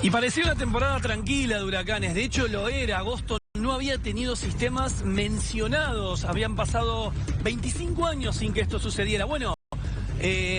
Y parecía una temporada tranquila de huracanes, de hecho lo era. Agosto no había tenido sistemas mencionados, habían pasado 25 años sin que esto sucediera. Bueno,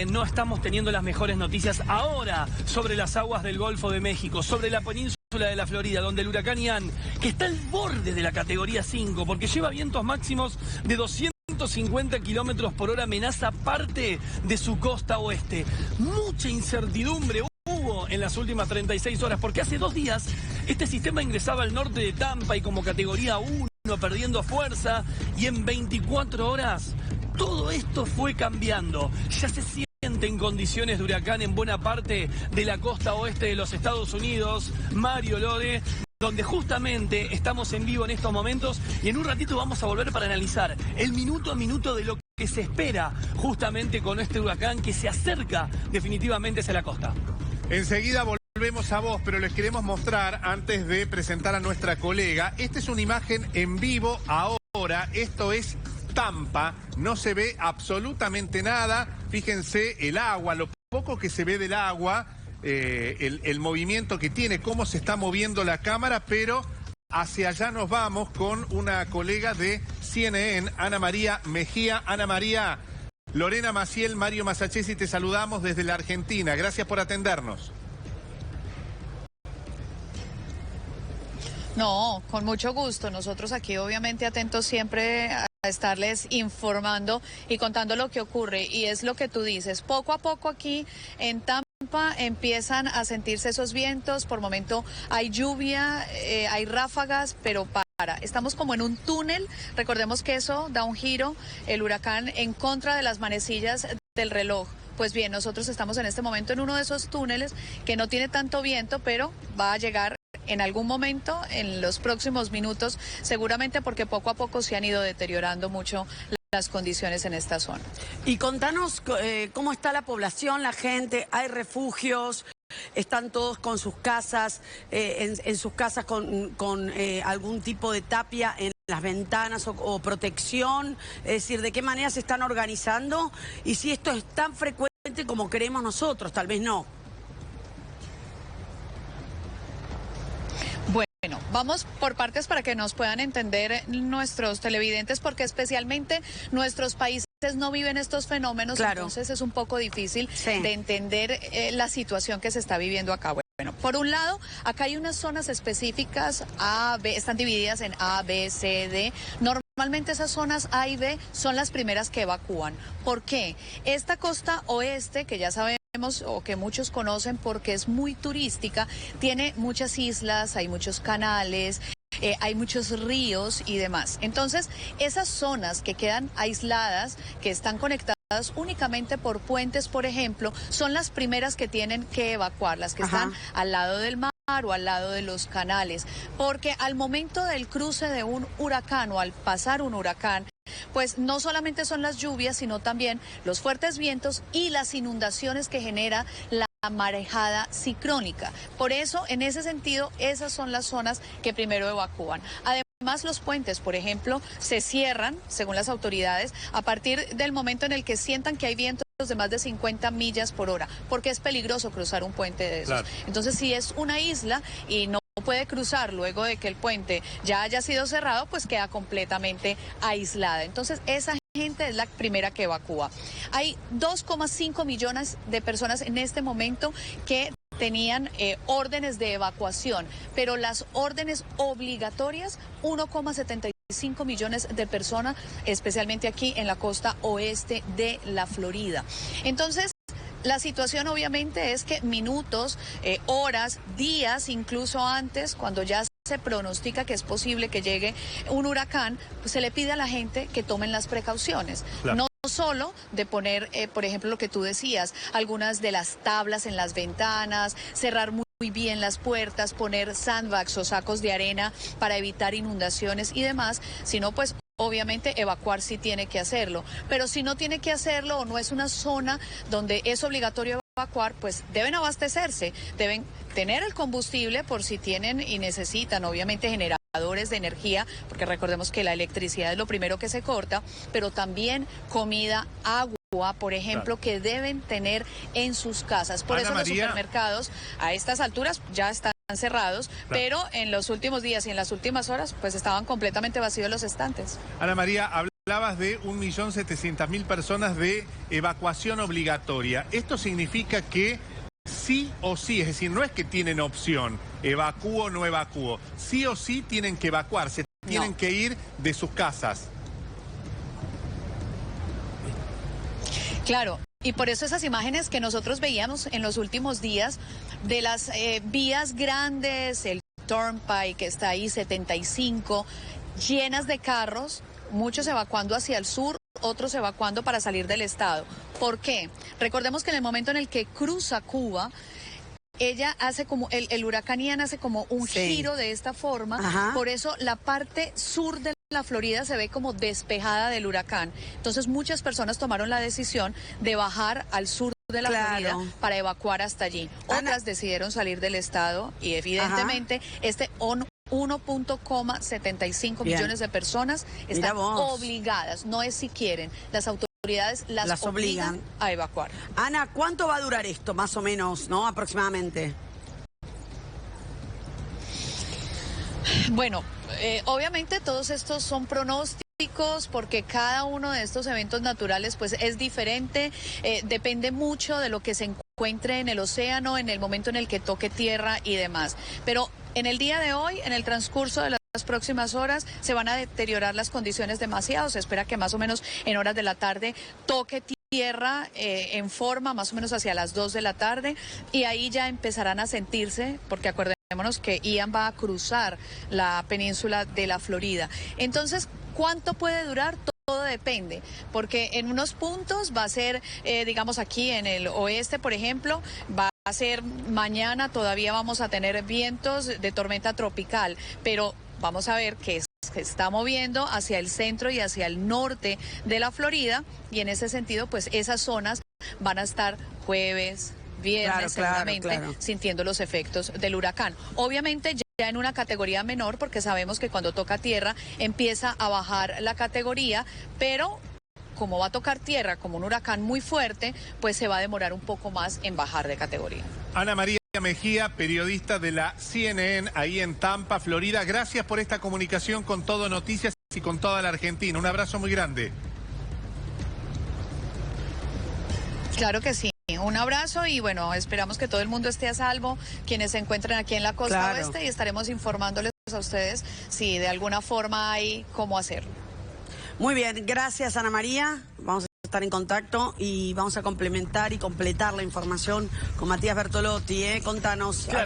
no estamos teniendo las mejores noticias ahora sobre las aguas del Golfo de México, sobre la península de la Florida, donde el huracán Ian, que está al borde de la categoría 5, porque lleva vientos máximos de 250 kilómetros por hora, amenaza parte de su costa oeste. Mucha incertidumbre hubo en las últimas 36 horas, porque hace 2 días este sistema ingresaba al norte de Tampa y como categoría 1, perdiendo fuerza, y en 24 horas todo esto fue cambiando. Ya se siente en condiciones de huracán en buena parte de la costa oeste de los Estados Unidos, Mario Lore, donde justamente estamos en vivo en estos momentos, y en un ratito vamos a volver para analizar el minuto a minuto de lo que se espera justamente con este huracán que se acerca definitivamente hacia la costa. Enseguida volvemos a vos, pero les queremos mostrar, antes de presentar a nuestra colega, esta es una imagen en vivo ahora, esto es Tampa, no se ve absolutamente nada, fíjense el agua, lo poco que se ve del agua, el movimiento que tiene, cómo se está moviendo la cámara, pero hacia allá nos vamos con una colega de CNN, Ana María Mejía. Ana María, Lorena Maciel, Mario Masachesi, te saludamos desde la Argentina, gracias por atendernos. No, con mucho gusto. Nosotros aquí obviamente atentos siempre a estarles informando y contando lo que ocurre. Y es lo que tú dices, poco a poco aquí en Tampa empiezan a sentirse esos vientos. Por momento hay lluvia, hay ráfagas, pero estamos como en un túnel. Recordemos que eso da un giro, el huracán en contra de las manecillas del reloj. Pues bien, nosotros estamos en este momento en uno de esos túneles que no tiene tanto viento, pero va a llegar en algún momento, en los próximos minutos, seguramente, porque poco a poco se han ido deteriorando mucho las condiciones en esta zona. Y contanos cómo está la población, la gente, hay refugios, están todos con sus casas, en sus casas con algún tipo de tapia en las ventanas o protección, es decir, de qué manera se están organizando y si esto es tan frecuente como creemos nosotros, tal vez no. Bueno, vamos por partes para que nos puedan entender nuestros televidentes, porque especialmente nuestros países no viven estos fenómenos, claro. Entonces es un poco difícil de entender la situación que se está viviendo acá. Bueno, por un lado, acá hay unas zonas específicas, A, B, están divididas en A, B, C, D. Normalmente esas zonas A y B son las primeras que evacúan. ¿Por qué? Esta costa oeste, que ya sabemos o que muchos conocen porque es muy turística, tiene muchas islas, hay muchos canales, hay muchos ríos y demás. Entonces, esas zonas que quedan aisladas, que están conectadas únicamente por puentes, por ejemplo, son las primeras que tienen que evacuar, las que están al lado del mar o al lado de los canales, porque al momento del cruce de un huracán o al pasar un huracán, pues no solamente son las lluvias, sino también los fuertes vientos y las inundaciones que genera la marejada ciclónica. Por eso, en ese sentido, esas son las zonas que primero evacúan. Además, los puentes, por ejemplo, se cierran, según las autoridades, a partir del momento en el que sientan que hay vientos de más de 50 millas por hora, porque es peligroso cruzar un puente de esos. Claro. Entonces, si es una isla y no puede cruzar luego de que el puente ya haya sido cerrado, pues queda completamente aislada. Entonces, esa gente es la primera que evacúa. Hay 2,5 millones de personas en este momento que tenían órdenes de evacuación, pero las órdenes obligatorias, 1,75 millones de personas, especialmente aquí en la costa oeste de la Florida. Entonces, la situación obviamente es que minutos, horas, días, incluso antes, cuando ya se pronostica que es posible que llegue un huracán, pues se le pide a la gente que tomen las precauciones. Claro. No solo de poner, por ejemplo, lo que tú decías, algunas de las tablas en las ventanas, cerrar muy bien las puertas, poner sandbags o sacos de arena para evitar inundaciones y demás, sino pues obviamente evacuar sí tiene que hacerlo, pero si no tiene que hacerlo o no es una zona donde es obligatorio evacuar, pues deben abastecerse, deben tener el combustible por si tienen y necesitan, obviamente, generadores de energía, porque recordemos que la electricidad es lo primero que se corta, pero también comida, agua, por ejemplo, que deben tener en sus casas. Por eso los supermercados a estas alturas ya están cerrados, pero en los últimos días y en las últimas horas, pues estaban completamente vacíos los estantes. Ana María, hablabas de 1.700.000 personas de evacuación obligatoria. Esto significa que sí o sí, es decir, no es que tienen opción, evacúo o no evacúo, sí o sí tienen que evacuarse, tienen que ir de sus casas. Claro. Y por eso esas imágenes que nosotros veíamos en los últimos días de las vías grandes, el Turnpike que está ahí, 75, llenas de carros, muchos evacuando hacia el sur, otros evacuando para salir del estado. ¿Por qué? Recordemos que en el momento en el que cruza Cuba, ella hace como, el huracán Ian hace como un giro de esta forma, por eso la parte sur de la Florida se ve como despejada del huracán. Entonces muchas personas tomaron la decisión de bajar al sur de la Florida para evacuar hasta allí. Otras decidieron salir del estado y evidentemente este 1,75 millones de personas están obligadas, no es si quieren, las autoridades las obligan a evacuar. Ana, ¿cuánto va a durar esto más o menos, no? Aproximadamente. Bueno, obviamente todos estos son pronósticos porque cada uno de estos eventos naturales pues es diferente, depende mucho de lo que se encuentre en el océano, en el momento en el que toque tierra y demás. Pero en el día de hoy, en el transcurso de las próximas horas, se van a deteriorar las condiciones demasiado. Se espera que más o menos en horas de la tarde toque tierra en forma, más o menos hacia las 2 de la tarde, y ahí ya empezarán a sentirse, porque acuérdense que Ian va a cruzar la península de la Florida. Entonces, ¿cuánto puede durar? Todo depende, porque en unos puntos va a ser, digamos aquí en el oeste, por ejemplo, va a ser mañana, todavía vamos a tener vientos de tormenta tropical, pero vamos a ver que se está moviendo hacia el centro y hacia el norte de la Florida, y en ese sentido, pues esas zonas van a estar jueves, viernes, seguramente sintiendo los efectos del huracán. Obviamente ya en una categoría menor, porque sabemos que cuando toca tierra empieza a bajar la categoría, pero como va a tocar tierra como un huracán muy fuerte, pues se va a demorar un poco más en bajar de categoría. Ana María Mejía, periodista de la CNN, ahí en Tampa, Florida. Gracias por esta comunicación con Todo Noticias y con toda la Argentina. Un abrazo muy grande. Claro que sí. Un abrazo y bueno, esperamos que todo el mundo esté a salvo, quienes se encuentren aquí en la costa oeste, y estaremos informándoles a ustedes si de alguna forma hay cómo hacerlo. Muy bien, gracias Ana María. Vamos a estar en contacto y vamos a complementar y completar la información con Matías Bertolotti. Contanos. Claro.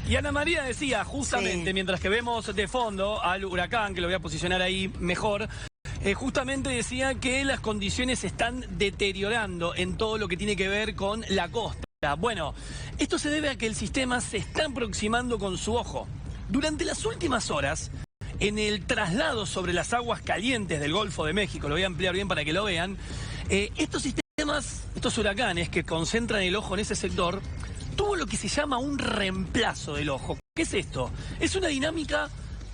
Y Ana María decía justamente, mientras que vemos de fondo al huracán, que lo voy a posicionar ahí mejor, justamente decía que las condiciones se están deteriorando en todo lo que tiene que ver con la costa. Bueno, esto se debe a que el sistema se está aproximando con su ojo. Durante las últimas horas, en el traslado sobre las aguas calientes del Golfo de México, lo voy a ampliar bien para que lo vean, estos sistemas, estos huracanes que concentran el ojo en ese sector, tuvo lo que se llama un reemplazo del ojo. ¿Qué es esto? Es una dinámica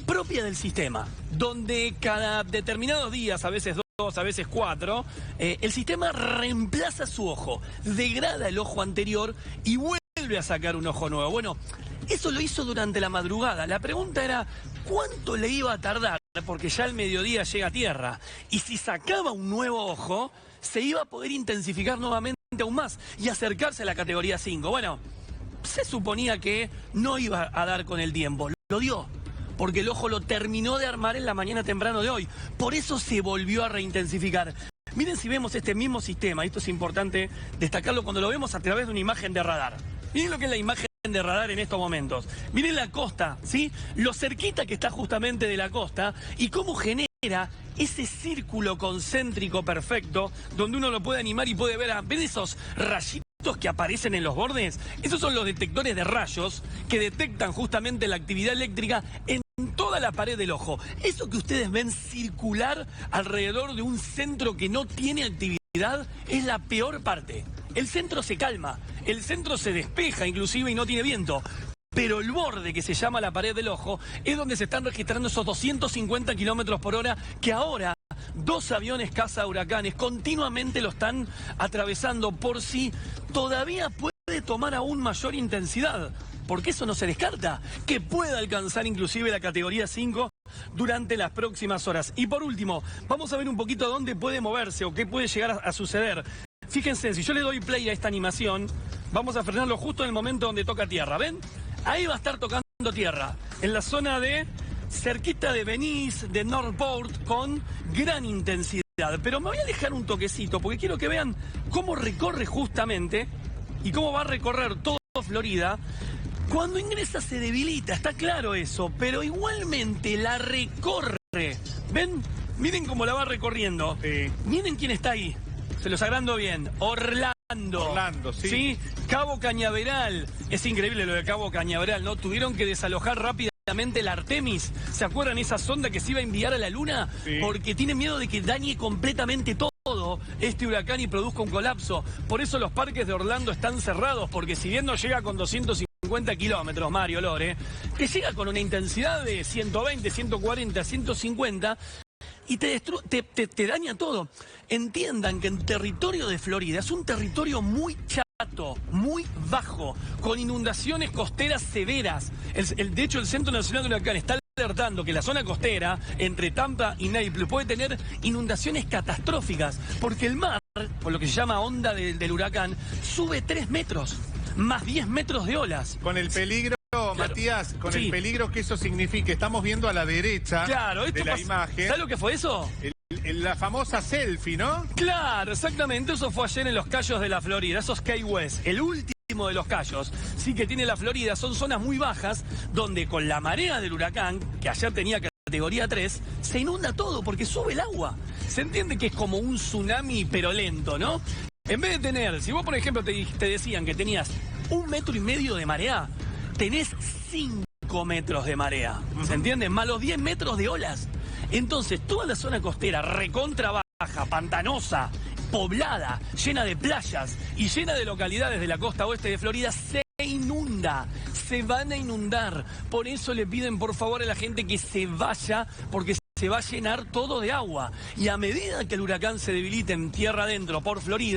propia del sistema, donde cada determinados días, a veces 2, a veces 4, el sistema reemplaza su ojo, degrada el ojo anterior y vuelve a sacar un ojo nuevo. Bueno, eso lo hizo durante la madrugada. La pregunta era, ¿cuánto le iba a tardar? Porque ya al mediodía llega a tierra. Y si sacaba un nuevo ojo, se iba a poder intensificar nuevamente aún más y acercarse a la categoría 5. Bueno, se suponía que no iba a dar con el tiempo. Lo dio, porque el ojo lo terminó de armar en la mañana temprano de hoy. Por eso se volvió a reintensificar. Miren si vemos este mismo sistema, esto es importante destacarlo cuando lo vemos a través de una imagen de radar. Miren lo que es la imagen de radar en estos momentos. Miren la costa, ¿sí? Lo cerquita que está justamente de la costa y cómo genera ese círculo concéntrico perfecto donde uno lo puede animar y puede ver, ¿ven esos rayitos que aparecen en los bordes? Esos son los detectores de rayos que detectan justamente la actividad eléctrica en toda la pared del ojo. Eso que ustedes ven circular alrededor de un centro que no tiene actividad es la peor parte. El centro se calma, el centro se despeja inclusive y no tiene viento. Pero el borde que se llama la pared del ojo es donde se están registrando esos 250 kilómetros por hora que ahora 2 aviones caza huracanes continuamente lo están atravesando. Por si todavía puede puede tomar aún mayor intensidad, porque eso no se descarta, que pueda alcanzar inclusive la categoría 5 durante las próximas horas. Y por último, vamos a ver un poquito dónde puede moverse o qué puede llegar a suceder. Fíjense, si yo le doy play a esta animación, vamos a frenarlo justo en el momento donde toca tierra, ¿ven? Ahí va a estar tocando tierra, en la zona de cerquita de Venice, de Northport, con gran intensidad. Pero me voy a dejar un toquecito, porque quiero que vean cómo recorre justamente y cómo va a recorrer todo Florida. Cuando ingresa se debilita, está claro eso, pero igualmente la recorre. ¿Ven? Miren cómo la va recorriendo. Sí. Miren quién está ahí. Se los agrando bien. Orlando, sí. ¿Sí? Cabo Cañaveral. Es increíble lo de Cabo Cañaveral, ¿no? Tuvieron que desalojar rápidamente la Artemis. ¿Se acuerdan esa sonda que se iba a enviar a la Luna? Sí. Porque tienen miedo de que dañe completamente todo este huracán y produzca un colapso. Por eso los parques de Orlando están cerrados, porque si bien no llega con 250 kilómetros, Mario Lore, que llega con una intensidad de 120, 140, 150... y te daña todo. Entiendan que en territorio de Florida es un territorio muy chato, muy bajo, con inundaciones costeras severas. De hecho, el Centro Nacional de Huracanes está alertando que la zona costera, entre Tampa y Naples, puede tener inundaciones catastróficas, porque el mar, por lo que se llama onda del huracán, sube 3 metros, más 10 metros de olas. Con el peligro... Matías, con Sí. el peligro que eso significa. Estamos viendo a la derecha de la imagen. ¿Sabes lo que fue eso? La famosa selfie, ¿no? Claro, exactamente. Eso fue ayer en los Cayos de la Florida, esos Key West, el último de los Cayos. Sí que tiene la Florida, son zonas muy bajas donde con la marea del huracán, que ayer tenía categoría 3, se inunda todo porque sube el agua. Se entiende que es como un tsunami pero lento, ¿no? En vez de tener, si vos por ejemplo te decían que tenías 1,5 metros de marea, tenés 5 metros de marea, ¿se entiende? Más los 10 metros de olas. Entonces, toda la zona costera, recontra baja, pantanosa, poblada, llena de playas y llena de localidades de la costa oeste de Florida, se inunda, se van a inundar. Por eso le piden por favor a la gente que se vaya, porque se va a llenar todo de agua. Y a medida que el huracán se debilite en tierra adentro por Florida,